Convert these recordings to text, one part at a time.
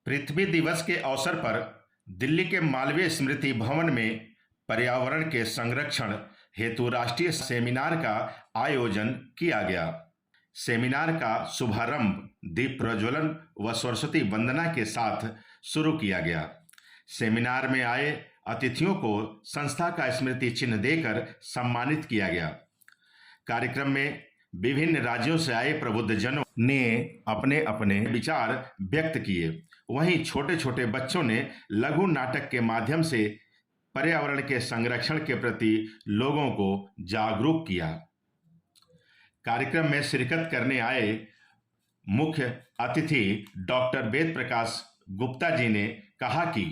पृथ्वी दिवस के अवसर पर दिल्ली के मालवीय स्मृति भवन में पर्यावरण के संरक्षण हेतु राष्ट्रीय सेमिनार का आयोजन किया गया। सेमिनार का शुभारंभ दीप प्रज्वलन व सरस्वती वंदना के साथ शुरू किया गया। सेमिनार में आए अतिथियों को संस्था का स्मृति चिन्ह देकर सम्मानित किया गया। कार्यक्रम में विभिन्न राज्यों से आए प्रबुद्धजनों ने अपने अपने विचार व्यक्त किए। वहीं छोटे छोटे बच्चों ने लघु नाटक के माध्यम से पर्यावरण के संरक्षण के प्रति लोगों को जागरूक किया। कार्यक्रम में शिरकत करने आए मुख्य अतिथि डॉक्टर वेद प्रकाश गुप्ता जी ने कहा कि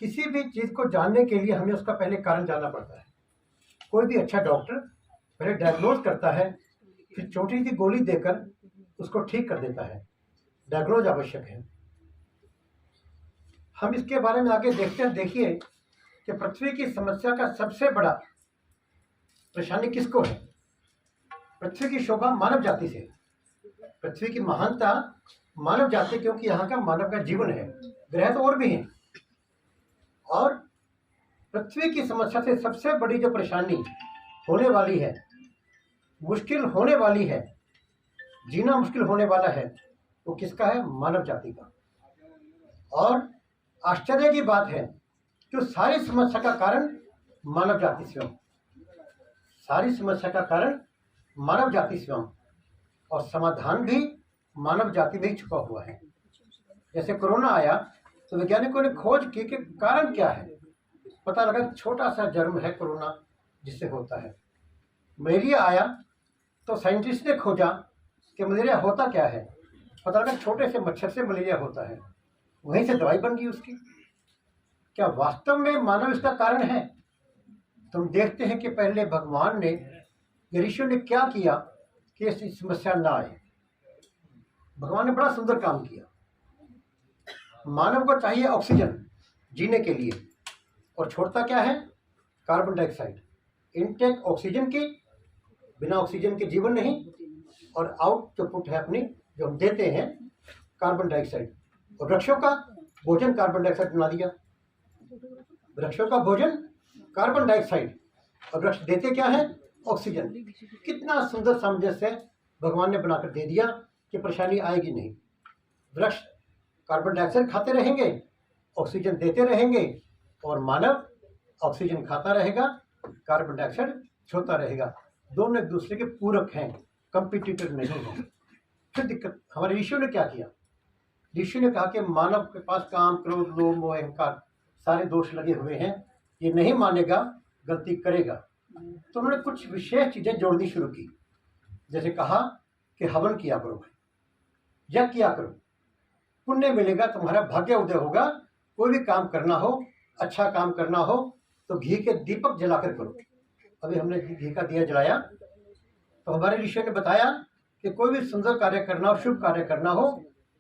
किसी भी चीज को जानने के लिए हमें उसका पहले कारण जानना पड़ता है। कोई भी अच्छा डॉक्टर पहले डायग्नोज करता है, फिर छोटी सी गोली देकर उसको ठीक कर देता है। डायग्नोज आवश्यक है। हम इसके बारे में आगे देखते हैं। देखिए कि पृथ्वी की समस्या का सबसे बड़ा परेशानी किसको है। पृथ्वी की शोभा मानव जाति से, पृथ्वी की महानता मानव जाति, क्योंकि यहाँ का मानव का जीवन है। ग्रह तो और भी हैं। और पृथ्वी की समस्या से सबसे बड़ी जो परेशानी होने वाली है, मुश्किल होने वाली है, जीना मुश्किल होने वाला है, वो किसका है? मानव जाति का। और आश्चर्य की बात है कि उस सारी समस्या का कारण मानव जाति स्वयं, सारी समस्या का कारण मानव जाति स्वयं, और समाधान भी मानव जाति में ही छुपा हुआ है। जैसे कोरोना आया तो वैज्ञानिकों ने खोज की कि कारण क्या है। पता लगा छोटा सा जर्म है कोरोना जिससे होता है। मलेरिया आया तो साइंटिस्ट ने खोजा कि मलेरिया होता क्या है। पता लगा छोटे से मच्छर से मलेरिया होता है। वहीं से दवाई बन गई उसकी। क्या वास्तव में मानव इसका कारण है? तो हम देखते हैं कि पहले भगवान ने, ऋषियों ने क्या किया कि ऐसी समस्या ना आए। भगवान ने बड़ा सुंदर काम किया। मानव को चाहिए ऑक्सीजन जीने के लिए, और छोड़ता क्या है? Carbon dioxide. इनटेक ऑक्सीजन की, बिना ऑक्सीजन के जीवन नहीं, और आउट जो पुट है अपनी, जो हम देते हैं, कार्बन डाइऑक्साइड। और वृक्षों का भोजन कार्बन डाइऑक्साइड बना दिया। वृक्षों का भोजन कार्बन डाइऑक्साइड, और वृक्ष देते क्या है? ऑक्सीजन। कितना सुंदर सामंजस्य भगवान ने बनाकर दे दिया कि परेशानी आएगी नहीं। वृक्ष कार्बन डाइऑक्साइड खाते रहेंगे, ऑक्सीजन देते रहेंगे, और मानव ऑक्सीजन खाता रहेगा, कार्बन डाइऑक्साइड छोड़ता रहेगा। दोनों एक दूसरे के पूरक हैं, कंपिटिटर नहीं है। फिर दिक्कत, हमारे ऋषियों ने क्या किया? ऋषि ने कहा कि मानव के पास काम, क्रोध, लोभ, मोह, अहंकार सारे दोष लगे हुए हैं। ये नहीं मानेगा, गलती करेगा। तो उन्होंने कुछ विशेष चीजें जोड़नी शुरू की। जैसे कहा कि हवन किया करो, यज्ञ किया करो, पुण्य मिलेगा, तुम्हारा भाग्य उदय होगा। कोई भी काम करना हो, अच्छा काम करना हो, तो घी के दीपक जलाकर करो। अभी हमने घी का दिया जलाया, तो हमारे ऋषियों ने बताया कि कोई भी सुंदर कार्य करना हो, शुभ कार्य करना हो,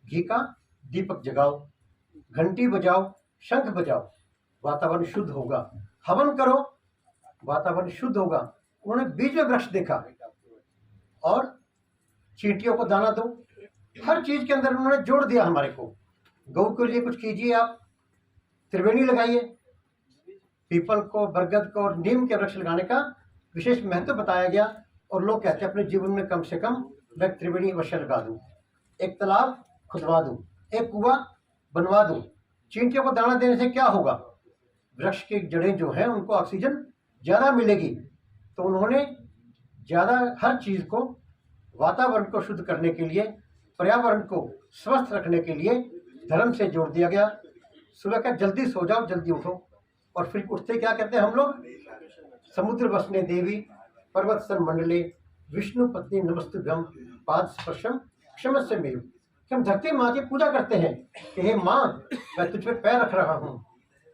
घी का दीपक जगाओ, घंटी बजाओ, शंख बजाओ, वातावरण शुद्ध होगा। हवन करो, वातावरण शुद्ध होगा। उन्होंने बीज में वृक्ष देखा, और चींटियों को दाना दो। हर चीज के अंदर उन्होंने जोड़ दिया हमारे को। गौ के लिए कुछ कीजिए, आप त्रिवेणी लगाइए। पीपल को, बरगद को और नीम के वृक्ष लगाने का विशेष महत्व बताया गया। और लोग कहते हैं अपने जीवन में कम से कम मैं त्रिवेणी अवश्य लगा दूं, एक तालाब खुदवा दूं, एक कुआं बनवा दूं। चींटियों को दाना देने से क्या होगा? वृक्ष की जड़ें जो हैं उनको ऑक्सीजन ज्यादा मिलेगी। तो उन्होंने ज्यादा हर चीज को, वातावरण को शुद्ध करने के लिए, पर्यावरण को स्वस्थ रखने के लिए धर्म से जोड़ दिया गया। सुबह का जल्दी सो जाओ, जल्दी उठो, और फिर उठते क्या कहते हैं हम लोग? समुद्र वसने देवी पर्वत सन मंडले विष्णु पत्नी नमस्तुभ्यम पाद स्पर्शम क्षमस्य मेव। कि हम धरती माँ की पूजा करते हैं कि हे माँ, मैं तुझ पे पैर रख रहा हूँ,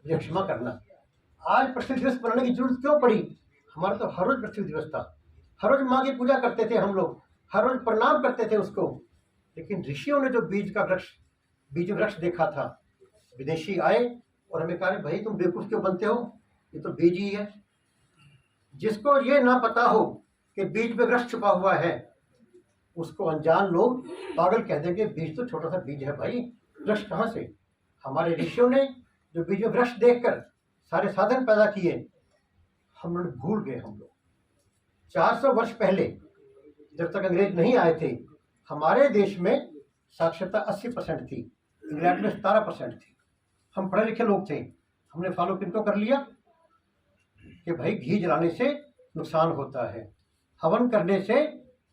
मुझे क्षमा करना। आज पृथ्वी दिवस बनाने की जरूरत क्यों पड़ी? हमारा तो हर रोज पृथ्वी दिवस था। हर रोज माँ की पूजा करते थे हम लोग, हर रोज प्रणाम करते थे उसको। लेकिन ऋषियों ने जो बीज वृक्ष देखा था, विदेशी आए और हमें कहा, भाई तुम बेवकूफ क्यों बनते हो, ये तो बीज ही है। जिसको ये ना पता हो कि बीज में वृक्ष छुपा हुआ है, उसको अनजान लोग पागल कह देंगे, बीज तो छोटा सा बीज है भाई, वृक्ष कहाँ से। हमारे ऋषियों ने जो बीजों वृक्ष देखकर सारे साधन पैदा किए, हम लोग भूल गए। हम लोग 400 वर्ष पहले जब तक अंग्रेज नहीं आए थे, हमारे देश में साक्षरता 80% थी, इंग्लैंड में 17% थी। हम पढ़े लिखे लोग थे। हमने फॉलो किनको कर लिया कि भाई घी जलाने से नुकसान होता है, हवन करने से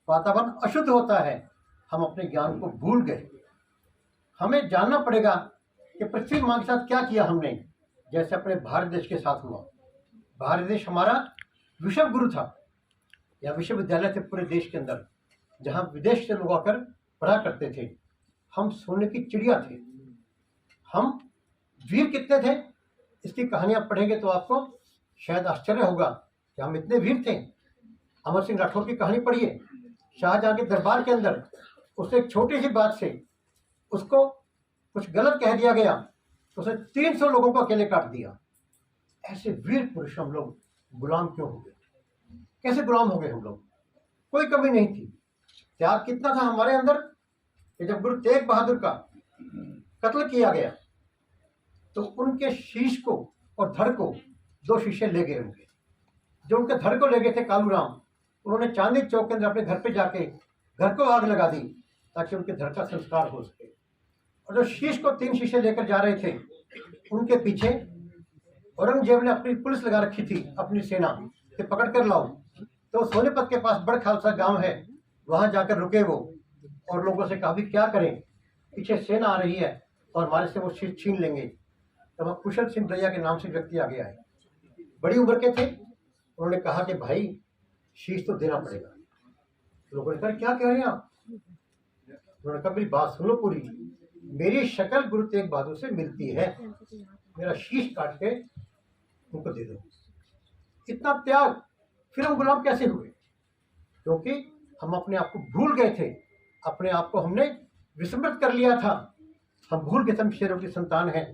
वातावरण अशुद्ध होता है। हम अपने ज्ञान को भूल गए। हमें जानना पड़ेगा कि पृथ्वी माँ के साथ क्या किया हमने, जैसे अपने भारत देश के साथ हुआ। भारत देश हमारा विश्व गुरु था, या विश्वविद्यालय थे पूरे देश के अंदर, जहाँ विदेश से लोग आकर पढ़ा करते थे। हम सोने की चिड़िया थे। हम वीर कितने थे, इसकी कहानियाँ पढ़ेंगे तो आपको शायद आश्चर्य होगा कि हम इतने वीर थे। अमर सिंह राठौर की कहानी पढ़िए। शाहजहाँ के दरबार के अंदर उसने एक छोटी सी बात से उसको कुछ गलत कह दिया गया तो उसने 300 लोगों को अकेले काट दिया। ऐसे वीर पुरुष हम लोग गुलाम क्यों हो गए? कैसे गुलाम हो गए हम लोग? कोई कमी नहीं थी। त्याग कितना था हमारे अंदर कि जब गुरु तेग बहादुर का कत्ल किया गया तो उनके शीश को और धड़ को 2 शीशे ले गए उनके। जो उनके धड़ को ले गए थे कालू राम, उन्होंने चांदी चौक के अंदर अपने घर पे जाके घर को आग लगा दी ताकि उनके धड़ का संस्कार हो सके। और जो शीश को 3 शीशे लेकर जा रहे थे, उनके पीछे औरंगजेब ने अपनी पुलिस लगा रखी थी, अपनी सेना कि पकड़ कर लाओ। तो सोनीपत के पास बड़ खालसा गांव है, वहां जाकर रुके वो और लोगों से कहा भी क्या करें, पीछे सेना आ रही है और हमारे से वो शीश छीन लेंगे। तब वहाँ कुशल सिंह रैया के नाम से व्यक्ति आ गया है, बड़ी उम्र के थे। उन्होंने कहा कि भाई शीश तो देना पड़ेगा। लोगों ने कहा क्या कह रहे हैं आप? उन्होंने कहा मेरी बात सुनो पूरी, मेरी शक्ल गुरु तेग बहादुर से मिलती है, मेरा शीश काट के उनको दे दो। इतना त्याग। फिर हम गुलाम कैसे हुए? क्योंकि हम अपने आप को भूल गए थे, अपने आप को हमने विस्मृत कर लिया था। हम भूल गए थे हम शेरों की संतान हैं।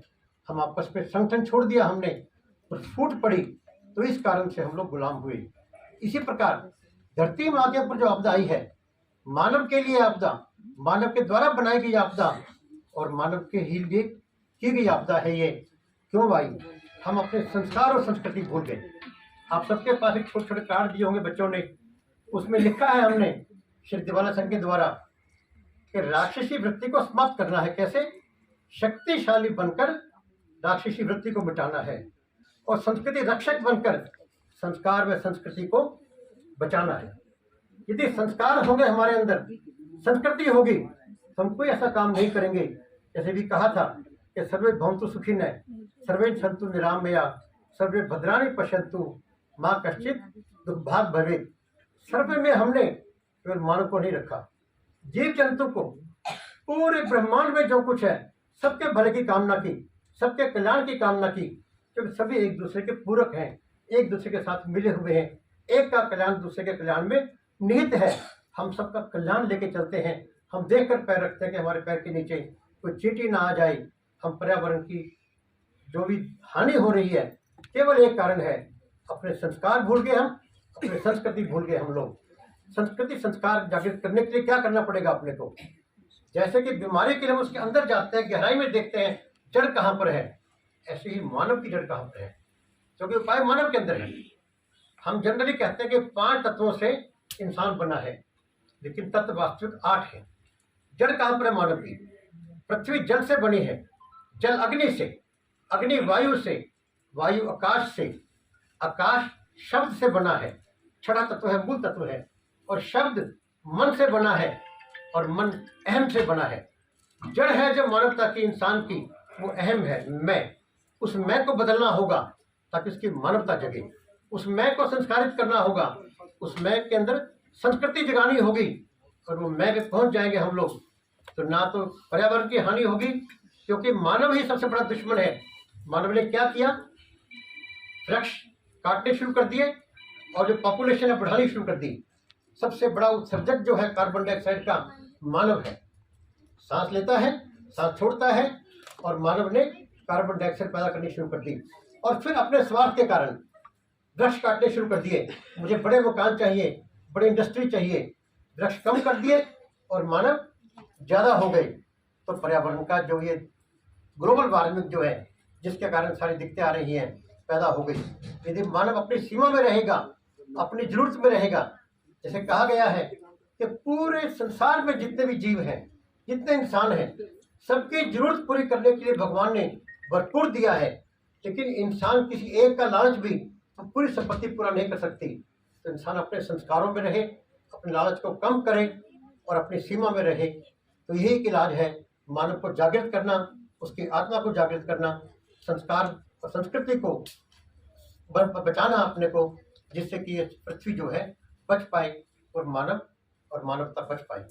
हम आपस में संगठन छोड़ दिया हमने और फूट पड़ी, तो इस कारण से हम लोग गुलाम हुए। इसी प्रकार धरती माँ के ऊपर जो आपदा आई है, मानव के लिए आपदा, मानव के द्वारा बनाई गई आपदा और मानव के ही लिए की गई आपदा है ये। क्यों भाई? हम अपने संस्कार और संस्कृति भूल गए। आप सबके पास एक छोटे छोटे कार्ड दिए होंगे बच्चों ने, उसमें लिखा है हमने श्री दिवाला संघ के द्वारा कि राक्षसी वृत्ति को समाप्त करना है। कैसे? शक्तिशाली बनकर राक्षसी वृत्ति को मिटाना है और संस्कृति रक्षक बनकर संस्कार व संस्कृति को बचाना है। यदि संस्कार होंगे हमारे अंदर, संस्कृति होगी, तो हम कोई ऐसा काम नहीं करेंगे। जैसे भी कहा था कि सर्वे भवन्तु सुखिनः, सर्वे सन्तु निरामया, सर्वे भद्राणि पश्यन्तु माँ कश्चित् दुर्भाग् भवेत्। सर्वे में हमने केवल मानव को नहीं रखा, जीव जंतु को, पूरे ब्रह्मांड में जो कुछ है सबके भले की कामना की, सबके कल्याण की कामना की, क्योंकि सभी एक दूसरे के पूरक हैं, एक दूसरे के साथ मिले हुए हैं। एक का कल्याण दूसरे के कल्याण में निहित है। हम सबका कल्याण लेके चलते हैं। हम देखकर पैर रखते हैं कि हमारे पैर के नीचे कोई चींटी ना आ जाए। हम पर्यावरण की जो भी हानि हो रही है, केवल एक कारण है, अपने संस्कार भूल गए हम, अपनी संस्कृति भूल गए हम लोग। संस्कृति संस्कार जागृत करने के लिए क्या करना पड़ेगा अपने को? जैसे कि बीमारी के लिए हम उसके अंदर जाते हैं, गहराई में देखते हैं जड़ कहाँ पर है, ऐसे ही मानव की जड़ कहाँ पर है, क्योंकि उपाय मानव के अंदर है। हम जनरली कहते हैं कि 5 तत्वों से इंसान बना है, लेकिन तत्व वास्तविक 8 है। जड़ कहाँ पर है मानव की? पृथ्वी जल से बनी है, जल अग्नि से, अग्नि वायु से, वायु आकाश से, आकाश शब्द से बना है, छठा तत्व है, मूल तत्व है, और शब्द मन से बना है और मन अहम से बना है। जड़ है जो मानवता की, इंसान की, वो अहम है, मैं। उस मैं को बदलना होगा ताकि उसकी मानवता जगे। उस मैं को संस्कारित करना होगा, उस मैं के अंदर संस्कृति जगानी होगी, और वो मैं पे पहुंच जाएंगे हम लोग तो ना तो पर्यावरण की हानि होगी, क्योंकि मानव ही सबसे बड़ा दुश्मन है। मानव ने क्या किया? वृक्ष काटने शुरू कर दिए और जो पॉपुलेशन है बढ़ानी शुरू कर दी। सबसे बड़ा उत्सर्जक जो है कार्बन डाइऑक्साइड का मानव है। सांस लेता है, सांस छोड़ता है, और मानव ने कार्बन डाइऑक्साइड पैदा करनी शुरू कर दी। और फिर अपने स्वार्थ के कारण वृक्ष काटने शुरू कर दिए। मुझे बड़े मकान चाहिए, बड़े इंडस्ट्री चाहिए, वृक्ष कम कर दिए और मानव ज़्यादा हो गए। तो पर्यावरण का जो ये ग्लोबल वार्मिंग जो है, जिसके कारण सारी दिक्कतें आ रही हैं, पैदा हो गई। यदि मानव अपनी सीमा में रहेगा, अपनी जरूरत में रहेगा, जैसे कहा गया है कि पूरे संसार में जितने भी जीव हैं, जितने इंसान हैं, सबकी जरूरत पूरी करने के लिए भगवान ने भरपूर दिया है। लेकिन इंसान किसी एक का लालच भी तो पूरी संपत्ति पूरा नहीं कर सकती। तो इंसान अपने संस्कारों में रहे, अपने लालच को कम करे और अपनी सीमा में रहे। तो यही एक इलाज है, मानव को जागृत करना, उसकी आत्मा को जागृत करना, संस्कार और संस्कृति को बचाना अपने को, जिससे कि ये पृथ्वी जो है बच पाए और मानवता बच पाए।